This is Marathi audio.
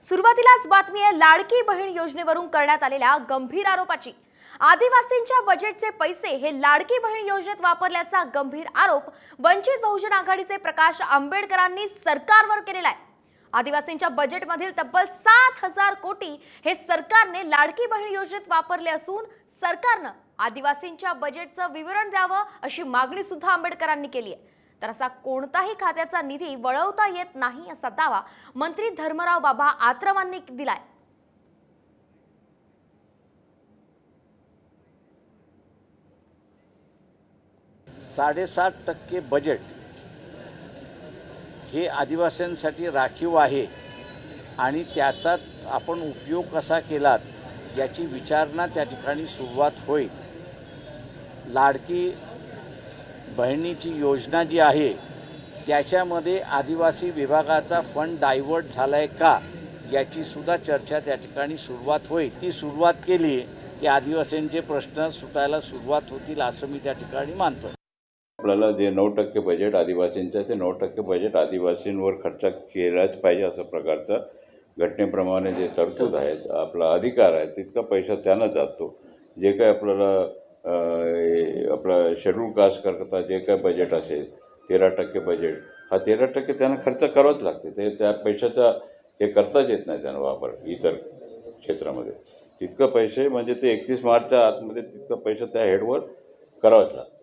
सुरुवातीलाच बातमी आहे लाडकी बहीण योजनेवरून करण्यात आलेल्या गंभीर आरोपाची। आदिवासींच्या बजेटचे पैसे हे लाडकी बहीण योजनेत वापरल्याचा गंभीर आरोप वंचित बहुजन आघाडीचे प्रकाश आंबेडकरांनी सरकारवर केलेला आहे। आदिवासींच्या बजेटमधील तब्बल 7,000 कोटी हे सरकारने लाडकी बहीण योजनेत वापरले असून सरकारने आदिवासींच्या बजेटचं विवरण द्यावं अशी मागणी सुद्धा आंबेडकरांनी केली आहे। तर असा कोणताही खात्याचा निधी वळवता येत नाही असा दावा मंत्री धर्मराव बाबा आत्रमांनी दिलाय। 7.5% बजेट हे आदिवासींसाठी राखीव आहे आणि त्याचा आपण उपयोग कसा केलात याची विचारणा त्या ठिकाणी सुरुवात होईल। लाडकी बहिणीची योजना जी आहे त्याच्यामध्ये आदिवासी विभागाचा फंड डायव्हर्ट झालाय का याची सुद्धा चर्चा त्या ठिकाणी सुरुवात होईल। ती सुरुवात केली की आदिवासींचे प्रश्न सुटायला सुरुवात होतील असं मी त्या ठिकाणी मानतो। आपल्याला जे 9% बजेट आदिवासींचं ते 9% बजेट आदिवासींवर खर्च केलाच पाहिजे असं प्रकारचं घटनेप्रमाणे जे तरतूद आहे, आपला अधिकार आहे तितका पैसा त्यांना जातो। जे काही आपल्याला आपला शेड्यूल कास्ट करता जे काही बजेट असेल 13% बजेट हा 13% त्यांना खर्च करावाच लागते। ते त्या पैशाचा हे करताच येत नाही त्यांना वापर इतर क्षेत्रामध्ये। तितकं पैसे म्हणजे ते 31 मार्चच्या आतमध्ये तितकं पैसा त्या हेडवर करावाच लागतं।